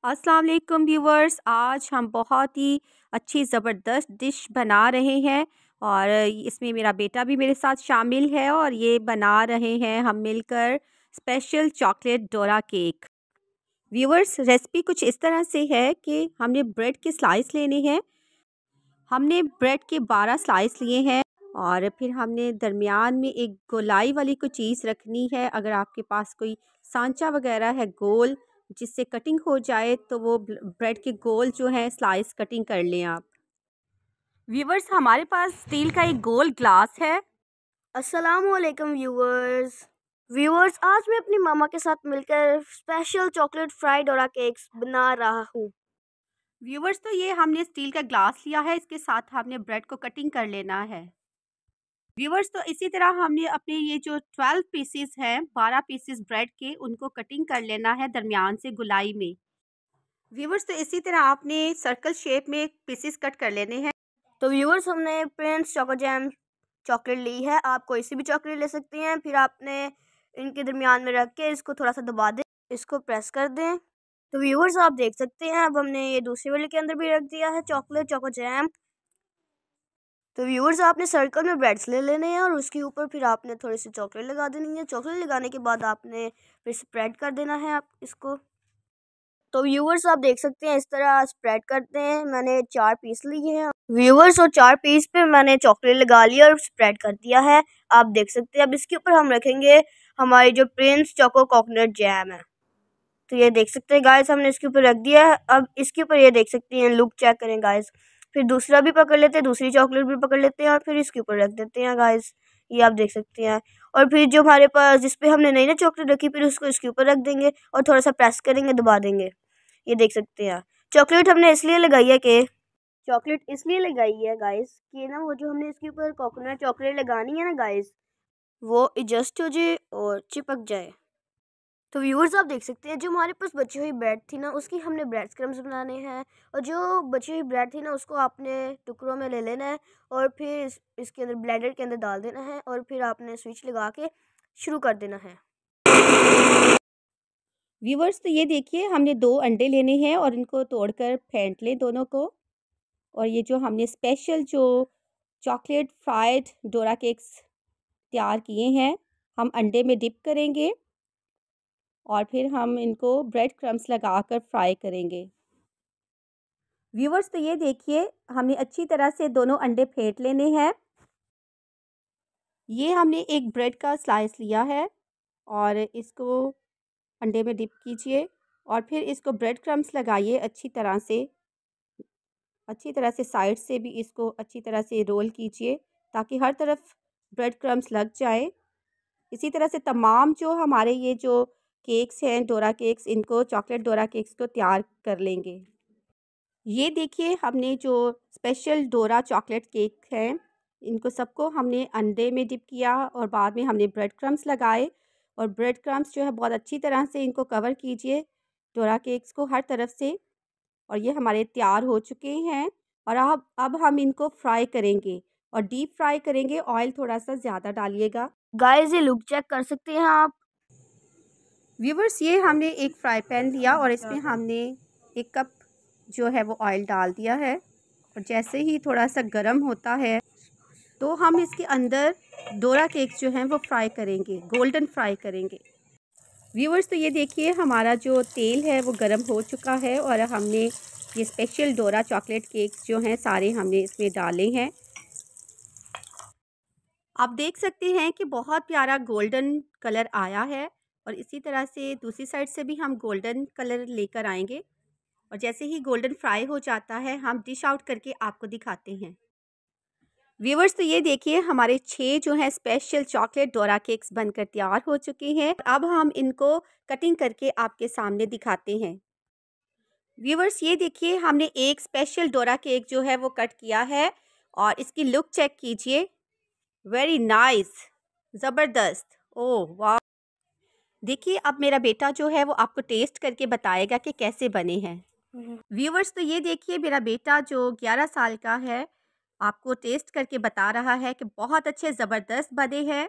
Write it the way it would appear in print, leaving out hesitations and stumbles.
अस्सलाम वालेकुम व्यूवर्स, आज हम बहुत ही अच्छी ज़बरदस्त डिश बना रहे हैं और इसमें मेरा बेटा भी मेरे साथ शामिल है और ये बना रहे हैं हम मिलकर special chocolate Dora cake. Viewers, recipe कुछ इस तरह से है कि हमने ब्रेड के स्लाइस लेने हैं। हमने ब्रेड के 12 स्लाइस लिए हैं और फिर हमने दरमियान में एक गोलाई वाली कोई चीज़ रखनी है। अगर आपके पास कोई सांचा वगैरह है गोल जिससे कटिंग हो जाए तो वो ब्रेड के गोल जो है स्लाइस कटिंग कर लें आप। व्यूवर्स, हमारे पास स्टील का एक गोल ग्लास है। अस्सलामुअलैकुम व्यूवर्स, आज मैं अपनी मामा के साथ मिलकर स्पेशल चॉकलेट फ्राइड डोरा केक्स बना रहा हूँ। व्यूवर्स, तो ये हमने स्टील का ग्लास लिया है, इसके साथ हमने ब्रेड को कटिंग कर लेना है। व्यूवर्स, तो इसी तरह हमने अपने ये जो 12 पीसेस हैं, 12 पीसेस ब्रेड के, उनको कटिंग कर लेना है दरमियान से गुलाई में। व्यूवर्स, तो इसी तरह आपने सर्कल शेप में पीसेस कट कर लेने हैं। तो व्यूवर्स, हमने प्रिंस चोको जैम चॉकलेट ली है। आप कोई सी भी चॉकलेट ले सकती हैं। फिर आपने इनके दरमियान में रख के इसको थोड़ा सा दबा दें, इसको प्रेस कर दें। तो व्यूवर्स, आप देख सकते हैं अब हमने ये दूसरी वाले के अंदर भी रख दिया है चॉकलेट चोको जैम। तो व्यूवर्स, आपने सर्कल में ब्रेड्स ले लेने हैं और उसके ऊपर फिर आपने थोड़ी सी चॉकलेट लगा देनी है। चॉकलेट लगाने के बाद आपने फिर स्प्रेड कर देना है आप इसको। तो व्यूवर्स, आप देख सकते हैं इस तरह स्प्रेड करते हैं। मैंने 4 पीस लिए हैं व्यूवर्स, और 4 पीस पे मैंने चॉकलेट लगा लिया और स्प्रेड कर दिया है। आप देख सकते हैं अब इसके ऊपर हम रखेंगे हमारी जो प्रिंस चोको कोकोनट जैम है। तो ये देख सकते हैं गाइस, हमने इसके ऊपर रख दिया है। अब इसके ऊपर ये देख सकते हैं, लुक चेक करें गाइस। फिर दूसरा भी पकड़ लेते हैं, दूसरी चॉकलेट भी पकड़ लेते हैं और फिर इसके ऊपर रख देते हैं गाइस। ये आप देख सकते हैं। और फिर जो हमारे पास जिस पे हमने नई चॉकलेट रखी फिर उसको इसके ऊपर रख देंगे और थोड़ा सा प्रेस करेंगे, दबा देंगे। ये देख सकते हैं। चॉकलेट हमने इसलिए लगाई है कि चॉकलेट इसलिए लगाई है गाइस कि ना वो जो हमने इसके ऊपर कोकोनट चॉकलेट लगानी है ना गाइस, वो एडजस्ट हो जाए और चिपक जाए। तो व्यूअर्स, आप देख सकते हैं जो हमारे पास बची हुई ब्रेड थी ना, उसकी हमने ब्रेड क्रम्स बनाने हैं। और जो बची हुई ब्रेड थी ना, उसको आपने टुकड़ों में ले लेना है और फिर इसके अंदर ब्लेंडर के अंदर डाल देना है और फिर आपने स्विच लगा के शुरू कर देना है। व्यूवर्स, तो ये देखिए हमने 2 अंडे लेने हैं और इनको तोड़कर फेंट लें दोनों को। और ये जो हमने स्पेशल जो चॉकलेट फ्राइड डोरा केक्स तैयार किए हैं, हम अंडे में डिप करेंगे और फिर हम इनको ब्रेड क्रम्स लगाकर फ्राई करेंगे। व्यूवर्स, तो ये देखिए हमने अच्छी तरह से दोनों अंडे फेंट लेने हैं। ये हमने एक ब्रेड का स्लाइस लिया है और इसको अंडे में डिप कीजिए और फिर इसको ब्रेड क्रम्स लगाइए अच्छी तरह से साइड से भी इसको अच्छी तरह से रोल कीजिए ताकि हर तरफ ब्रेड क्रम्स लग जाए। इसी तरह से तमाम जो हमारे ये जो केक्स हैं डोरा केक्स, इनको चॉकलेट डोरा केक्स को तैयार कर लेंगे। ये देखिए हमने जो स्पेशल डोरा चॉकलेट केक हैं, इनको सबको हमने अंडे में डिप किया और बाद में हमने ब्रेड क्रम्स लगाए। और ब्रेड क्रम्स जो है बहुत अच्छी तरह से इनको कवर कीजिए डोरा केक्स को हर तरफ से। और ये हमारे तैयार हो चुके हैं और अब हम इनको फ्राई करेंगे और डीप फ्राई करेंगे। ऑयल थोड़ा सा ज़्यादा डालिएगा। गाइस, ये लुक चेक कर सकते हैं आप। व्यूवर्स, ये हमने एक फ्राई पैन लिया और इसमें हमने 1 कप जो है वो ऑयल डाल दिया है और जैसे ही थोड़ा सा गर्म होता है तो हम इसके अंदर डोरा केक्स जो हैं वो फ्राई करेंगे, गोल्डन फ्राई करेंगे। व्यूवर्स, तो ये देखिए हमारा जो तेल है वो गर्म हो चुका है और हमने ये स्पेशल डोरा चॉकलेट केक्स जो हैं सारे हमने इसमें डाले हैं। आप देख सकते हैं कि बहुत प्यारा गोल्डन कलर आया है और इसी तरह से दूसरी साइड से भी हम गोल्डन कलर लेकर आएंगे। और जैसे ही गोल्डन फ्राई हो जाता है हम डिश आउट करके आपको दिखाते हैं। व्यूवर्स, तो ये देखिए हमारे 6 जो हैं स्पेशल चॉकलेट डोरा केक्स बनकर तैयार हो चुके हैं। अब हम इनको कटिंग करके आपके सामने दिखाते हैं। व्यूवर्स, ये देखिए हमने एक स्पेशल डोरा केक जो है वो कट किया है और इसकी लुक चेक कीजिए। वेरी नाइस, ज़बरदस्त। ओह वाह! देखिए अब मेरा बेटा जो है वो आपको टेस्ट करके बताएगा कि कैसे बने हैं। व्यूवर्स, तो ये देखिए मेरा बेटा जो 11 साल का है आपको टेस्ट करके बता रहा है कि बहुत अच्छे ज़बरदस्त बने हैं।